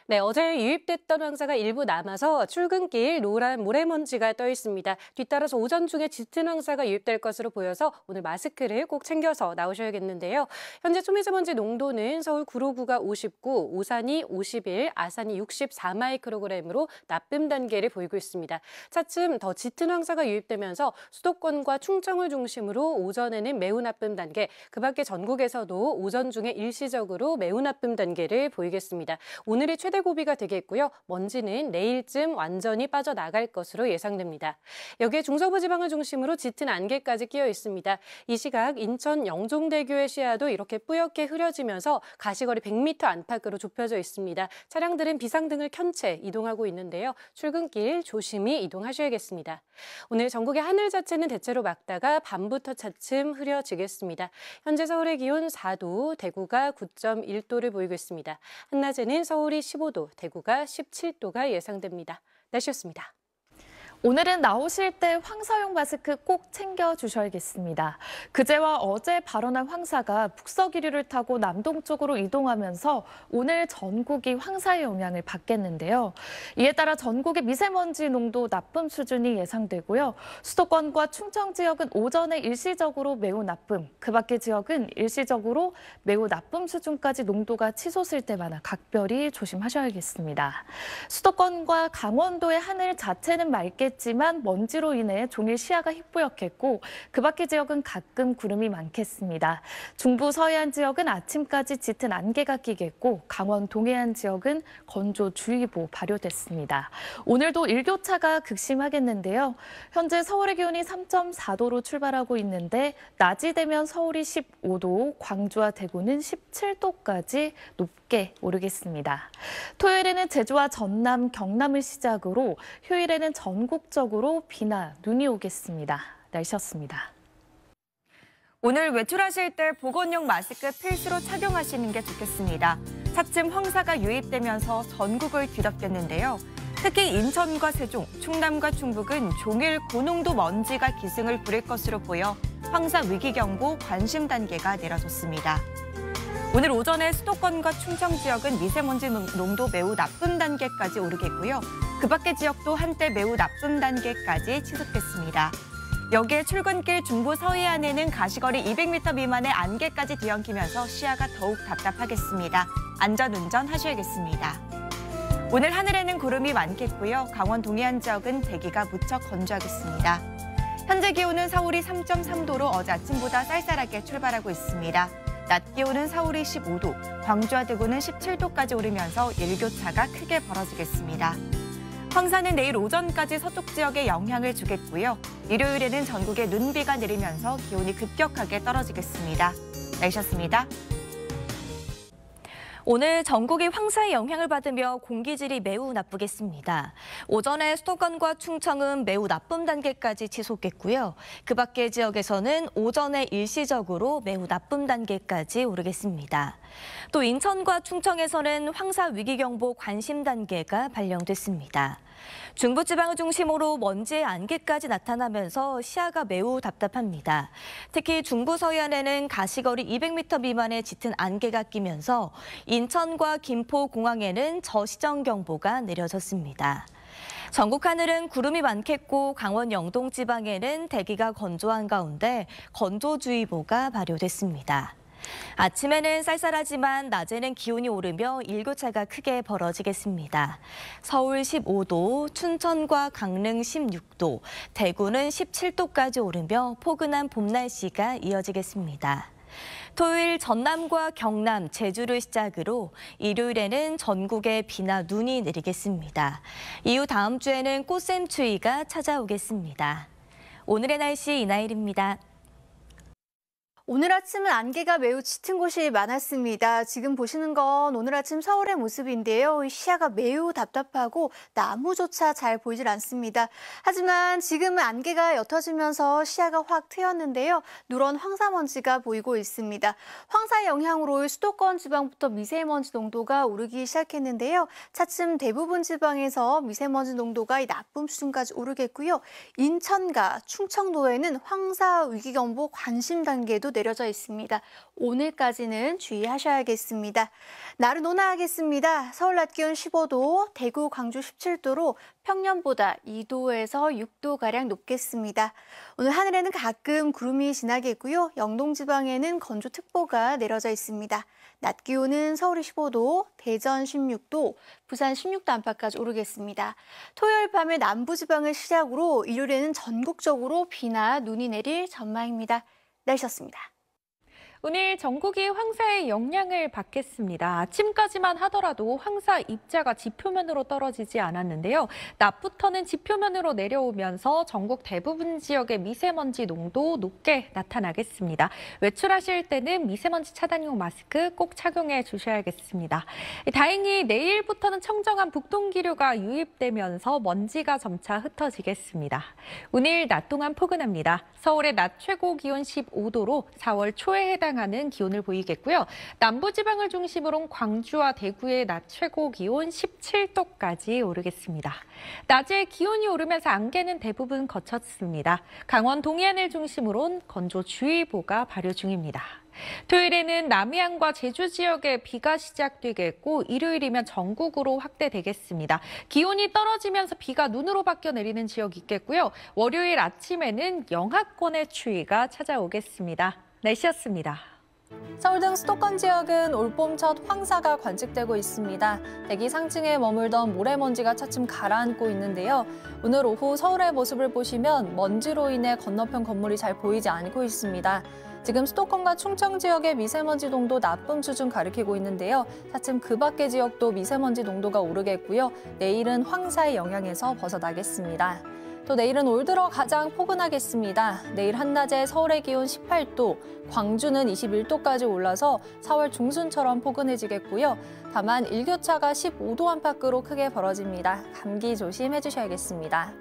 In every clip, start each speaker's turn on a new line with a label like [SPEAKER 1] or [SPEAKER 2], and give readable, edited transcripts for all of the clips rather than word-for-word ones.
[SPEAKER 1] 네, 어제 유입됐던 황사가 일부 남아서 출근길 노란 모래먼지가 떠 있습니다. 뒤따라서 오전 중에 짙은 황사가 유입될 것으로 보여서 오늘 마스크를 꼭 챙겨서 나오셔야겠는데요. 현재 초미세먼지 농도는 서울 구로구가 59, 오산이 51, 아산이 64마이크로그램으로 나쁨 단계를 보이고 있습니다. 차츰 더 짙은 황사가 유입되면서 수도권과 충청을 중심으로 오전에는 매우 나쁨 단계, 그 밖에 전국에서도 오전 중에 일시적으로 매우 나쁨 단계를 보이겠습니다. 오늘이 최대 고비가 되겠고요. 먼지는 내일쯤 완전히 빠져나갈 것으로 예상됩니다. 여기에 중서부 지방을 중심으로 짙은 안개까지 끼어 있습니다. 이 시각 인천 영종대교의 시야도 이렇게 뿌옇게 흐려지면서 가시거리 100m 안팎으로 좁혀져 있습니다. 차량들은 비상등을 켠 채 이동하고 있는데요. 출근길 조심히 이동하셔야겠습니다. 오늘 전국의 하늘 자체는 대체로 맑다가 밤부터 차츰 흐려지겠습니다. 현재 서울의 기온 4도, 대구가 9.1도를 보이고 있습니다. 한낮에는 서울이 15도, 대구가 17도가 예상됩니다. 날씨였습니다.
[SPEAKER 2] 오늘은 나오실 때 황사용 마스크 꼭 챙겨주셔야겠습니다. 그제와 어제 발원한 황사가 북서기류를 타고 남동쪽으로 이동하면서 오늘 전국이 황사의 영향을 받겠는데요. 이에 따라 전국의 미세먼지 농도 나쁨 수준이 예상되고요. 수도권과 충청 지역은 오전에 일시적으로 매우 나쁨, 그 밖의 지역은 일시적으로 매우 나쁨 수준까지 농도가 치솟을 때마다 각별히 조심하셔야겠습니다. 수도권과 강원도의 하늘 자체는 맑겠지만 먼지로 인해 종일 시야가 희뿌옇겠고 그 밖의 지역은 가끔 구름이 많겠습니다. 중부 서해안 지역은 아침까지 짙은 안개가 끼겠고 강원 동해안 지역은 건조주의보 발효됐습니다. 오늘도 일교차가 극심하겠는데요. 현재 서울의 기온이 3.4도로 출발하고 있는데 낮이 되면 서울이 15도, 광주와 대구는 17도까지 높게 오르겠습니다. 토요일에는 제주와 전남, 경남을 시작으로 휴일에는 전국적으로 비나 눈이 오겠습니다. 날씨였습니다.
[SPEAKER 3] 오늘 외출하실 때 보건용 마스크 필수로 착용하시는 게 좋겠습니다. 차츰 황사가 유입되면서 전국을 뒤덮겠는데요. 특히 인천과 세종, 충남과 충북은 종일 고농도 먼지가 기승을 부릴 것으로 보여 황사 위기경보 관심 단계가 내려졌습니다. 오늘 오전에 수도권과 충청 지역은 미세먼지 농도 매우 나쁨 단계까지 오르겠고요. 그 밖의 지역도 한때 매우 나쁨 단계까지 치솟겠습니다. 여기에 출근길 중부 서해안에는 가시거리 200m 미만의 안개까지 뒤엉키면서 시야가 더욱 답답하겠습니다. 안전운전 하셔야겠습니다. 오늘 하늘에는 구름이 많겠고요. 강원 동해안 지역은 대기가 무척 건조하겠습니다. 현재 기온은 서울이 3.3도로 어제 아침보다 쌀쌀하게 출발하고 있습니다. 낮 기온은 서울이 15도, 광주와 대구는 17도까지 오르면서 일교차가 크게 벌어지겠습니다. 황사는 내일 오전까지 서쪽 지역에 영향을 주겠고요. 일요일에는 전국에 눈비가 내리면서 기온이 급격하게 떨어지겠습니다. 날씨였습니다.
[SPEAKER 4] 오늘 전국이 황사의 영향을 받으며 공기질이 매우 나쁘겠습니다. 오전에 수도권과 충청은 매우 나쁨 단계까지 치솟겠고요. 그 밖의 지역에서는 오전에 일시적으로 매우 나쁨 단계까지 오르겠습니다. 또 인천과 충청에서는 황사 위기경보 관심 단계가 발령됐습니다. 중부지방을 중심으로 먼지의 안개까지 나타나면서 시야가 매우 답답합니다. 특히 중부 서해안에는 가시거리 200m 미만의 짙은 안개가 끼면서 인천과 김포 공항에는 저시정경보가 내려졌습니다. 전국 하늘은 구름이 많겠고 강원 영동 지방에는 대기가 건조한 가운데 건조주의보가 발효됐습니다. 아침에는 쌀쌀하지만 낮에는 기온이 오르며 일교차가 크게 벌어지겠습니다. 서울 15도, 춘천과 강릉 16도, 대구는 17도까지 오르며 포근한 봄 날씨가 이어지겠습니다. 토요일 전남과 경남, 제주를 시작으로 일요일에는 전국에 비나 눈이 내리겠습니다. 이후 다음 주에는 꽃샘추위가 찾아오겠습니다. 오늘의 날씨 이나일입니다.
[SPEAKER 5] 오늘 아침은 안개가 매우 짙은 곳이 많았습니다. 지금 보시는 건 오늘 아침 서울의 모습인데요. 시야가 매우 답답하고 나무조차 잘 보이질 않습니다. 하지만 지금은 안개가 옅어지면서 시야가 확 트였는데요. 누런 황사먼지가 보이고 있습니다. 황사의 영향으로 수도권 지방부터 미세먼지 농도가 오르기 시작했는데요. 차츰 대부분 지방에서 미세먼지 농도가 나쁨 수준까지 오르겠고요. 인천과 충청도에는 황사 위기경보 관심 단계도 내려져 있습니다. 오늘까지는 주의하셔야겠습니다. 날은 온화하겠습니다. 서울 낮 기온 15도, 대구, 광주 17도로 평년보다 2도에서 6도가량 높겠습니다. 오늘 하늘에는 가끔 구름이 지나겠고요. 영동 지방에는 건조특보가 내려져 있습니다. 낮 기온은 서울이 15도, 대전 16도, 부산 16도 안팎까지 오르겠습니다. 토요일 밤에 남부지방을 시작으로 일요일에는 전국적으로 비나 눈이 내릴 전망입니다. 날씨였습니다.
[SPEAKER 6] 오늘 전국이 황사의 영향을 받겠습니다. 아침까지만 하더라도 황사 입자가 지표면으로 떨어지지 않았는데요. 낮부터는 지표면으로 내려오면서 전국 대부분 지역의 미세먼지 농도 높게 나타나겠습니다. 외출하실 때는 미세먼지 차단용 마스크 꼭 착용해 주셔야겠습니다. 다행히 내일부터는 청정한 북동기류가 유입되면서 먼지가 점차 흩어지겠습니다. 오늘 낮 동안 포근합니다. 서울의 낮 최고 기온 15도로 4월 초에 해당하는 기온을 보이겠고요. 남부지방을 중심으로 광주와 대구의 낮 최고 기온 17도까지 오르겠습니다. 낮에 기온이 오르면서 안개는 대부분 거쳤습니다. 강원 동해안을 중심으로 건조주의보가 발효 중입니다. 토요일에는 남해안과 제주 지역에 비가 시작되겠고 일요일이면 전국으로 확대되겠습니다. 기온이 떨어지면서 비가 눈으로 바뀌어 내리는 지역이 있겠고요. 월요일 아침에는 영하권의 추위가 찾아오겠습니다. 날씨였습니다.
[SPEAKER 7] 서울 등 수도권 지역은 올봄 첫 황사가 관측되고 있습니다. 대기 상층에 머물던 모래먼지가 차츰 가라앉고 있는데요. 오늘 오후 서울의 모습을 보시면 먼지로 인해 건너편 건물이 잘 보이지 않고 있습니다. 지금 수도권과 충청 지역의 미세먼지 농도 나쁨 수준 가리키고 있는데요. 차츰 그 밖의 지역도 미세먼지 농도가 오르겠고요. 내일은 황사의 영향에서 벗어나겠습니다. 또 내일은 올 들어 가장 포근하겠습니다. 내일 한낮에 서울의 기온 18도, 광주는 21도까지 올라서 4월 중순처럼 포근해지겠고요. 다만 일교차가 15도 안팎으로 크게 벌어집니다. 감기 조심해 주셔야겠습니다.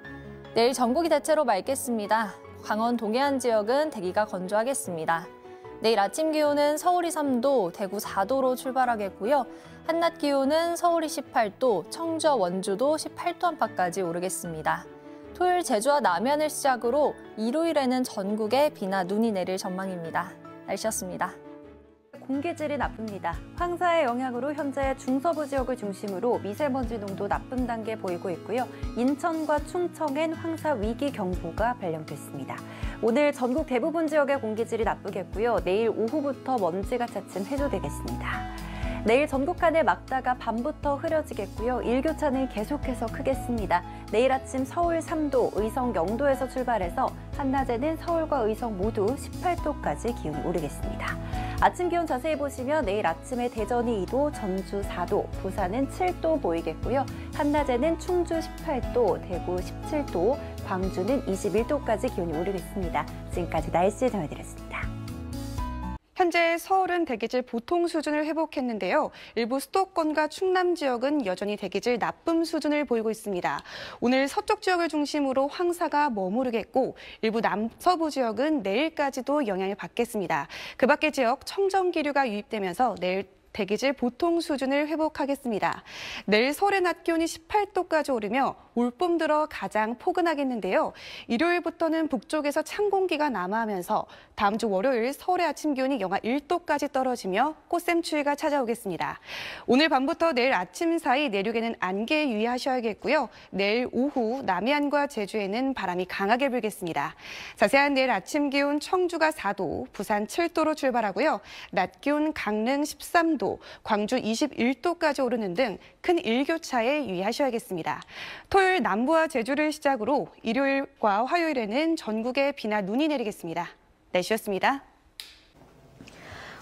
[SPEAKER 7] 내일 전국이 대체로 맑겠습니다. 강원 동해안 지역은 대기가 건조하겠습니다. 내일 아침 기온은 서울이 3도, 대구 4도로 출발하겠고요. 한낮 기온은 서울이 18도, 청주와 원주도 18도 안팎까지 오르겠습니다. 토요일 제주와 남해안을 시작으로 일요일에는 전국에 비나 눈이 내릴 전망입니다. 날씨였습니다.
[SPEAKER 8] 공기질이 나쁩니다. 황사의 영향으로 현재 중서부 지역을 중심으로 미세먼지 농도 나쁨 단계 보이고 있고요. 인천과 충청엔 황사 위기 경보가 발령됐습니다. 오늘 전국 대부분 지역의 공기질이 나쁘겠고요. 내일 오후부터 먼지가 차츰 해소되겠습니다. 내일 전국 하늘 맑다가 밤부터 흐려지겠고요. 일교차는 계속해서 크겠습니다. 내일 아침 서울 3도, 의성 0도에서 출발해서 한낮에는 서울과 의성 모두 18도까지 기온이 오르겠습니다. 아침 기온 자세히 보시면 내일 아침에 대전이 2도, 전주 4도, 부산은 7도 보이겠고요. 한낮에는 충주 18도, 대구 17도, 광주는 21도까지 기온이 오르겠습니다. 지금까지 날씨 전해드렸습니다.
[SPEAKER 9] 현재 서울은 대기질 보통 수준을 회복했는데요. 일부 수도권과 충남 지역은 여전히 대기질 나쁨 수준을 보이고 있습니다. 오늘 서쪽 지역을 중심으로 황사가 머무르겠고 일부 남서부 지역은 내일까지도 영향을 받겠습니다. 그 밖의 지역 청정기류가 유입되면서 내일 대기질 보통 수준을 회복하겠습니다. 내일 서울의 낮 기온이 18도까지 오르며 올봄 들어 가장 포근하겠는데요. 일요일부터는 북쪽에서 찬 공기가 남하하면서 다음 주 월요일 서울의 아침 기온이 영하 1도까지 떨어지며 꽃샘추위가 찾아오겠습니다. 오늘 밤부터 내일 아침 사이 내륙에는 안개에 유의하셔야겠고요. 내일 오후 남해안과 제주에는 바람이 강하게 불겠습니다. 자세한 내일 아침 기온 청주가 4도, 부산 7도로 출발하고요. 낮 기온 강릉 13도, 광주 21도까지 오르는 등 큰 일교차에 유의하셔야겠습니다. 토요일 남부와 제주를 시작으로 일요일과 화요일에는 전국에 비나 눈이 내리겠습니다. 날씨였습니다.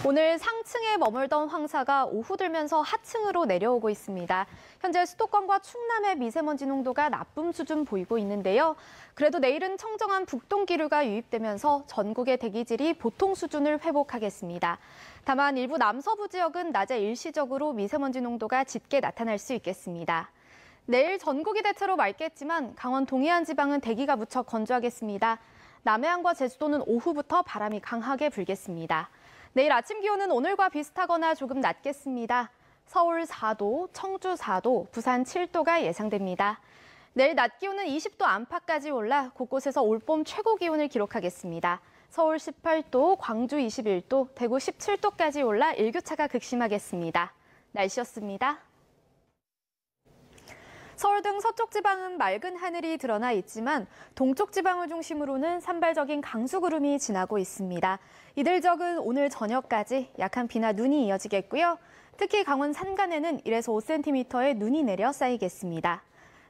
[SPEAKER 10] 오늘 상층에 머물던 황사가 오후 들면서 하층으로 내려오고 있습니다. 현재 수도권과 충남의 미세먼지 농도가 나쁨 수준 보이고 있는데요. 그래도 내일은 청정한 북동기류가 유입되면서 전국의 대기질이 보통 수준을 회복하겠습니다. 다만 일부 남서부 지역은 낮에 일시적으로 미세먼지 농도가 짙게 나타날 수 있겠습니다. 내일 전국이 대체로 맑겠지만 강원 동해안 지방은 대기가 무척 건조하겠습니다. 남해안과 제주도는 오후부터 바람이 강하게 불겠습니다. 내일 아침 기온은 오늘과 비슷하거나 조금 낮겠습니다. 서울 4도, 청주 4도, 부산 7도가 예상됩니다. 내일 낮 기온은 20도 안팎까지 올라 곳곳에서 올봄 최고 기온을 기록하겠습니다. 서울 18도, 광주 21도, 대구 17도까지 올라 일교차가 극심하겠습니다. 날씨였습니다. 서울 등 서쪽 지방은 맑은 하늘이 드러나 있지만 동쪽 지방을 중심으로는 산발적인 강수구름이 지나고 있습니다. 이들 적은 오늘 저녁까지 약한 비나 눈이 이어지겠고요. 특히 강원 산간에는 1에서 5cm의 눈이 내려 쌓이겠습니다.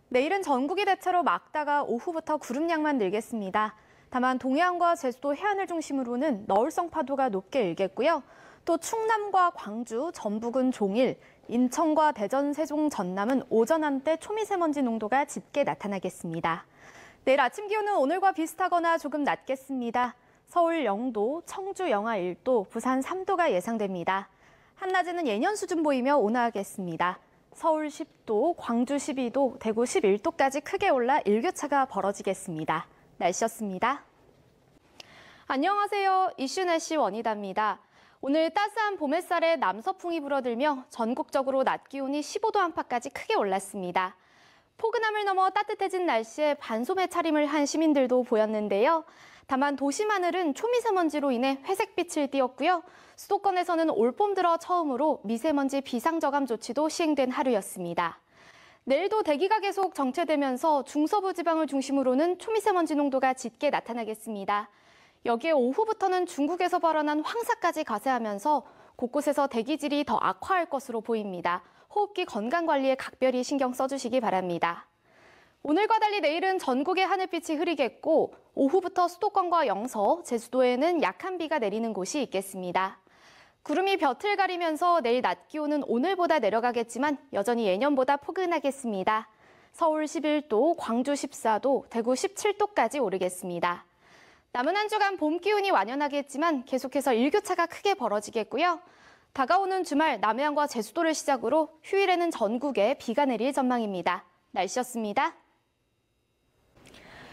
[SPEAKER 10] 내일은 전국이 대체로 맑다가 오후부터 구름량만 늘겠습니다. 다만 동해안과 제주도 해안을 중심으로는 너울성 파도가 높게 일겠고요. 또 충남과 광주, 전북은 종일, 인천과 대전, 세종, 전남은 오전 한때 초미세먼지 농도가 짙게 나타나겠습니다. 내일 아침 기온은 오늘과 비슷하거나 조금 낮겠습니다. 서울 0도, 청주 영하 1도, 부산 3도가 예상됩니다. 한낮에는 예년 수준 보이며 온화하겠습니다. 서울 10도, 광주 12도, 대구 11도까지 크게 올라 일교차가 벌어지겠습니다. 날씨였습니다. 안녕하세요. 이슈 날씨 원희다입니다. 오늘 따스한 봄 햇살에 남서풍이 불어들며 전국적으로 낮 기온이 15도 안팎까지 크게 올랐습니다. 포근함을 넘어 따뜻해진 날씨에 반소매 차림을 한 시민들도 보였는데요. 다만 도심 하늘은 초미세먼지로 인해 회색빛을 띠었고요. 수도권에서는 올봄 들어 처음으로 미세먼지 비상저감 조치도 시행된 하루였습니다. 내일도 대기가 계속 정체되면서 중서부 지방을 중심으로는 초미세먼지 농도가 짙게 나타나겠습니다. 여기에 오후부터는 중국에서 발원한 황사까지 가세하면서 곳곳에서 대기질이 더 악화할 것으로 보입니다. 호흡기 건강관리에 각별히 신경 써주시기 바랍니다. 오늘과 달리 내일은 전국의 하늘빛이 흐리겠고 오후부터 수도권과 영서, 제주도에는 약한 비가 내리는 곳이 있겠습니다. 구름이 볕을 가리면서 내일 낮 기온은 오늘보다 내려가겠지만 여전히 예년보다 포근하겠습니다. 서울 11도, 광주 14도, 대구 17도까지 오르겠습니다. 남은 한 주간 봄 기운이 완연하겠지만 계속해서 일교차가 크게 벌어지겠고요. 다가오는 주말 남해안과 제주도를 시작으로 휴일에는 전국에 비가 내릴 전망입니다. 날씨였습니다.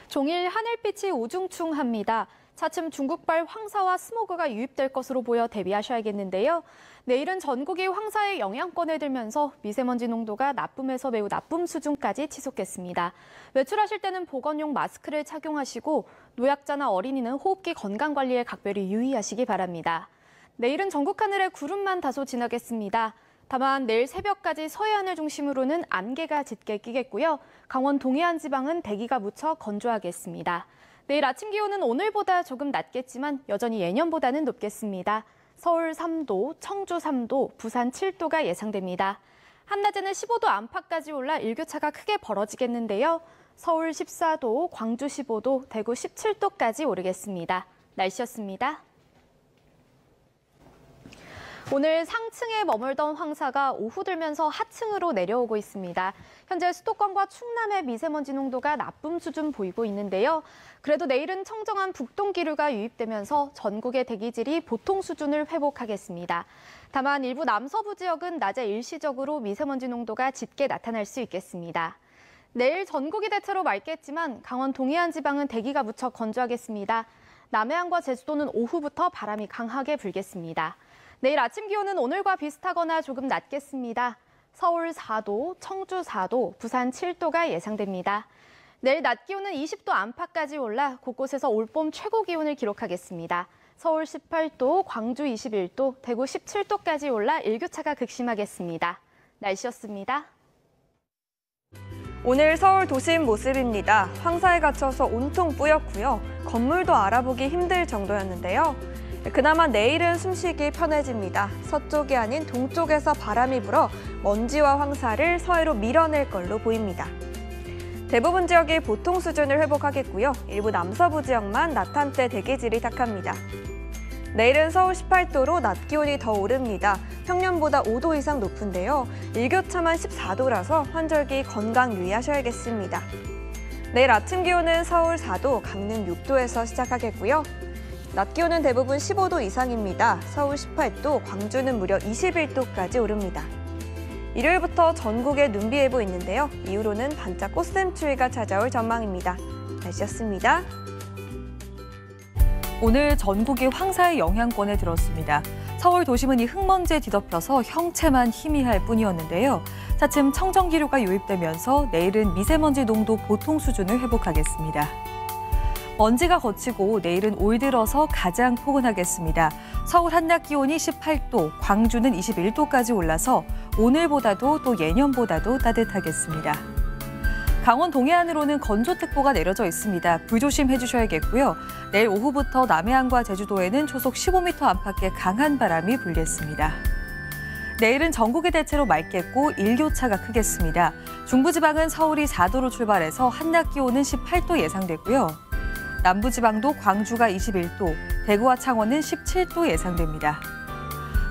[SPEAKER 10] 종일 하늘빛이 우중충합니다. 차츰 중국발 황사와 스모그가 유입될 것으로 보여 대비하셔야겠는데요. 내일은 전국이 황사의 영향권에 들면서 미세먼지 농도가 나쁨에서 매우 나쁨 수준까지 치솟겠습니다. 외출하실 때는 보건용 마스크를 착용하시고 노약자나 어린이는 호흡기 건강관리에 각별히 유의하시기 바랍니다. 내일은 전국 하늘에 구름만 다소 지나겠습니다. 다만 내일 새벽까지 서해안을 중심으로는 안개가 짙게 끼겠고요. 강원 동해안 지방은 대기가 무척 건조하겠습니다. 내일 아침 기온은 오늘보다 조금 낮겠지만 여전히 예년보다는 높겠습니다. 서울 3도, 청주 3도, 부산 7도가 예상됩니다. 한낮에는 15도 안팎까지 올라 일교차가 크게 벌어지겠는데요. 서울 14도, 광주 15도, 대구 17도까지 오르겠습니다. 날씨였습니다. 오늘 상층에 머물던 황사가 오후 들면서 하층으로 내려오고 있습니다. 현재 수도권과 충남의 미세먼지 농도가 나쁨 수준 보이고 있는데요. 그래도 내일은 청정한 북동 기류가 유입되면서 전국의 대기질이 보통 수준을 회복하겠습니다. 다만 일부 남서부 지역은 낮에 일시적으로 미세먼지 농도가 짙게 나타날 수 있겠습니다. 내일 전국이 대체로 맑겠지만 강원 동해안 지방은 대기가 무척 건조하겠습니다. 남해안과 제주도는 오후부터 바람이 강하게 불겠습니다. 내일 아침 기온은 오늘과 비슷하거나 조금 낮겠습니다. 서울 4도, 청주 4도, 부산 7도가 예상됩니다. 내일 낮 기온은 20도 안팎까지 올라 곳곳에서 올봄 최고 기온을 기록하겠습니다. 서울 18도, 광주 21도, 대구 17도까지 올라 일교차가 극심하겠습니다. 날씨였습니다.
[SPEAKER 3] 오늘 서울 도심 모습입니다. 황사에 갇혀서 온통 뿌옇고요. 건물도 알아보기 힘들 정도였는데요. 그나마 내일은 숨쉬기 편해집니다. 서쪽이 아닌 동쪽에서 바람이 불어 먼지와 황사를 서해로 밀어낼 걸로 보입니다. 대부분 지역이 보통 수준을 회복하겠고요. 일부 남서부 지역만 낮 한때 대기질이 탁합니다. 내일은 서울 18도로 낮 기온이 더 오릅니다. 평년보다 5도 이상 높은데요. 일교차만 14도라서 환절기 건강 유의하셔야겠습니다. 내일 아침 기온은 서울 4도, 강릉 6도에서 시작하겠고요. 낮 기온은 대부분 15도 이상입니다. 서울 18도, 광주는 무려 21도까지 오릅니다. 일요일부터 전국에 눈비 예보 있는데요. 이후로는 반짝 꽃샘추위가 찾아올 전망입니다. 날씨였습니다.
[SPEAKER 11] 오늘 전국이 황사의 영향권에 들었습니다. 서울 도심은 이 흙먼지에 뒤덮여서 형체만 희미할 뿐이었는데요. 차츰 청정기류가 유입되면서 내일은 미세먼지 농도 보통 수준을 회복하겠습니다. 먼지가 걷히고 내일은 올 들어서 가장 포근하겠습니다. 서울 한낮 기온이 18도, 광주는 21도까지 올라서 오늘보다도 또 예년보다도 따뜻하겠습니다. 강원 동해안으로는 건조특보가 내려져 있습니다. 불조심해 주셔야겠고요. 내일 오후부터 남해안과 제주도에는 초속 15m 안팎의 강한 바람이 불겠습니다. 내일은 전국이 대체로 맑겠고 일교차가 크겠습니다. 중부지방은 서울이 4도로 출발해서 한낮 기온은 18도 예상되고요. 남부지방도 광주가 21도, 대구와 창원은 17도 예상됩니다.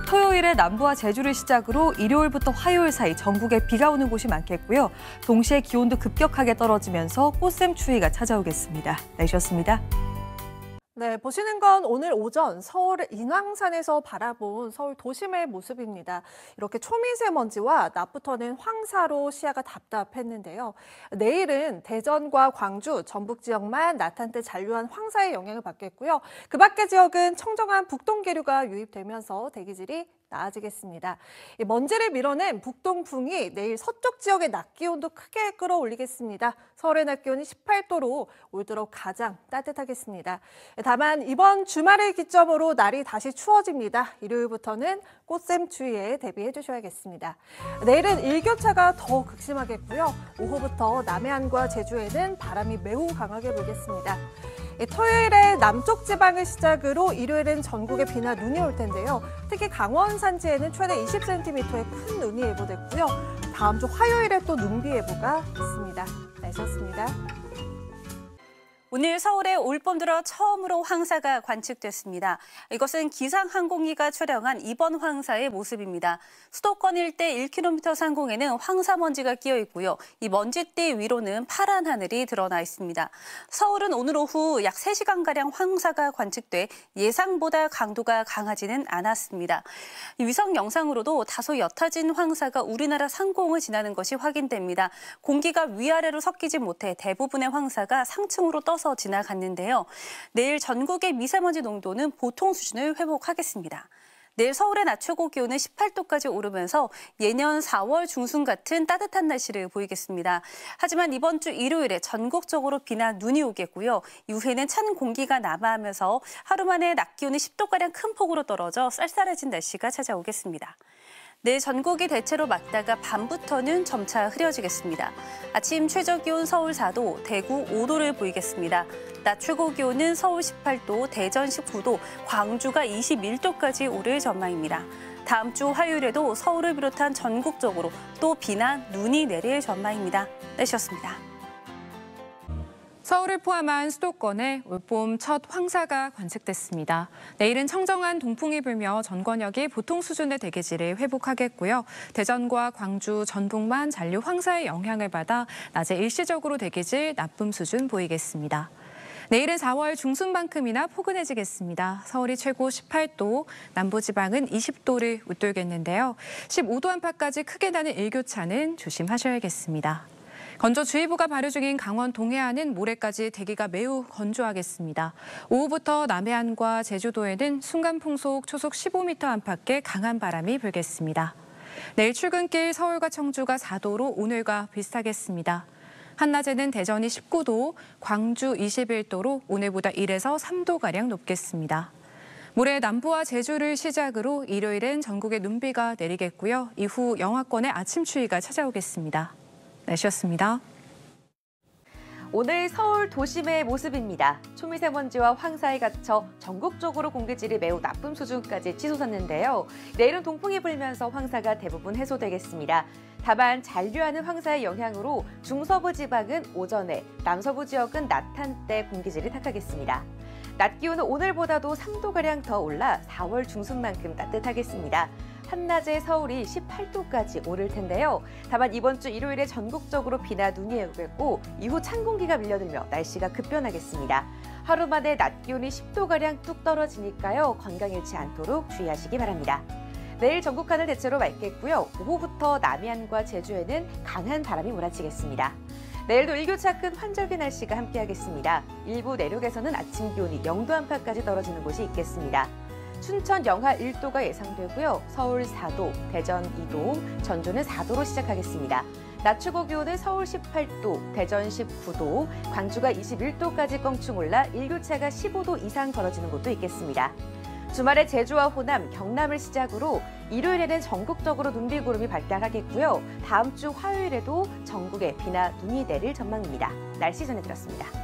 [SPEAKER 11] 토요일에 남부와 제주를 시작으로 일요일부터 화요일 사이 전국에 비가 오는 곳이 많겠고요. 동시에 기온도 급격하게 떨어지면서 꽃샘추위가 찾아오겠습니다. 날씨였습니다.
[SPEAKER 12] 네, 보시는 건 오늘 오전 서울 인왕산에서 바라본 서울 도심의 모습입니다. 이렇게 초미세먼지와 낮부터는 황사로 시야가 답답했는데요. 내일은 대전과 광주, 전북 지역만 낮 한때 잔류한 황사의 영향을 받겠고요. 그 밖의 지역은 청정한 북동계류가 유입되면서 대기질이 나아지겠습니다. 이 먼지를 밀어낸 북동풍이 내일 서쪽 지역의 낮 기온도 크게 끌어올리겠습니다. 서울의 낮 기온이 18도로 올 들어 가장 따뜻하겠습니다. 다만 이번 주말을 기점으로 날이 다시 추워집니다. 일요일부터는 꽃샘추위에 대비해 주셔야겠습니다. 내일은 일교차가 더 극심하겠고요. 오후부터 남해안과 제주에는 바람이 매우 강하게 불겠습니다. 토요일에 남쪽 지방을 시작으로 일요일은 전국에 비나 눈이 올 텐데요. 특히 강원 산지에는 최대 20cm의 큰 눈이 예보됐고요. 다음 주 화요일에 또 눈비 예보가 있습니다. 날씨였습니다.
[SPEAKER 13] 오늘 서울에 올봄 들어 처음으로 황사가 관측됐습니다. 이것은 기상항공기가 촬영한 이번 황사의 모습입니다. 수도권 일대 1km 상공에는 황사먼지가 끼어 있고요. 이 먼지띠 위로는 파란 하늘이 드러나 있습니다. 서울은 오늘 오후 약 3시간가량 황사가 관측돼 예상보다 강도가 강하지는 않았습니다. 이 위성 영상으로도 다소 옅어진 황사가 우리나라 상공을 지나는 것이 확인됩니다. 공기가 위아래로 섞이지 못해 대부분의 황사가 상층으로 떠서 지나갔는데요. 내일 전국의 미세먼지 농도는 보통 수준을 회복하겠습니다. 내일 서울의 낮 최고 기온은 18도까지 오르면서 예년 4월 중순 같은 따뜻한 날씨를 보이겠습니다. 하지만 이번 주 일요일에 전국적으로 비나 눈이 오겠고요. 이후에는 찬 공기가 남하하면서 하루 만에 낮 기온이 10도가량 큰 폭으로 떨어져 쌀쌀해진 날씨가 찾아오겠습니다. 내일 전국이 대체로 맑다가 밤부터는 점차 흐려지겠습니다. 아침 최저 기온 서울 4도, 대구 5도를 보이겠습니다. 낮 최고 기온은 서울 18도, 대전 19도, 광주가 21도까지 오를 전망입니다. 다음 주 화요일에도 서울을 비롯한 전국적으로 또 비나 눈이 내릴 전망입니다. 날씨였습니다.
[SPEAKER 14] 서울을 포함한 수도권에 올봄 첫 황사가 관측됐습니다. 내일은 청정한 동풍이 불며 전권역이 보통 수준의 대기질을 회복하겠고요. 대전과 광주, 전북만 잔류 황사의 영향을 받아 낮에 일시적으로 대기질 나쁨 수준 보이겠습니다. 내일은 4월 중순만큼이나 포근해지겠습니다. 서울이 최고 18도, 남부지방은 20도를 웃돌겠는데요. 15도 안팎까지 크게 나는 일교차는 조심하셔야겠습니다. 건조주의보가 발효 중인 강원 동해안은 모레까지 대기가 매우 건조하겠습니다. 오후부터 남해안과 제주도에는 순간풍속 초속 15m 안팎의 강한 바람이 불겠습니다. 내일 출근길 서울과 청주가 4도로 오늘과 비슷하겠습니다. 한낮에는 대전이 19도, 광주 21도로 오늘보다 1에서 3도가량 높겠습니다. 모레 남부와 제주를 시작으로 일요일엔 전국에 눈비가 내리겠고요. 이후 영하권의 아침 추위가 찾아오겠습니다. 날씨였습니다.
[SPEAKER 15] 오늘 서울 도심의 모습입니다. 초미세먼지와 황사에 갇혀 전국적으로 공기질이 매우 나쁨 수준까지 치솟았는데요. 내일은 동풍이 불면서 황사가 대부분 해소되겠습니다. 다만 잔류하는 황사의 영향으로 중서부 지방은 오전에, 남서부 지역은 낮 한때 공기질이 탁하겠습니다. 낮 기온은 오늘보다도 3도가량 더 올라 4월 중순만큼 따뜻하겠습니다. 한낮에 서울이 18도까지 오를 텐데요. 다만 이번 주 일요일에 전국적으로 비나 눈이 오겠고 이후 찬 공기가 밀려들며 날씨가 급변하겠습니다. 하루 만에 낮 기온이 10도가량 뚝 떨어지니까요. 건강 잃지 않도록 주의하시기 바랍니다. 내일 전국 하늘 대체로 맑겠고요. 오후부터 남해안과 제주에는 강한 바람이 몰아치겠습니다. 내일도 일교차 큰 환절기 날씨가 함께하겠습니다. 일부 내륙에서는 아침 기온이 0도 안팎까지 떨어지는 곳이 있겠습니다. 춘천 영하 1도가 예상되고요. 서울 4도, 대전 2도, 전주는 4도로 시작하겠습니다. 낮 최고 기온은 서울 18도, 대전 19도, 광주가 21도까지 껑충 올라 일교차가 15도 이상 벌어지는 곳도 있겠습니다. 주말에 제주와 호남, 경남을 시작으로 일요일에는 전국적으로 눈비구름이 발달하겠고요. 다음 주 화요일에도 전국에 비나 눈이 내릴 전망입니다. 날씨 전해드렸습니다.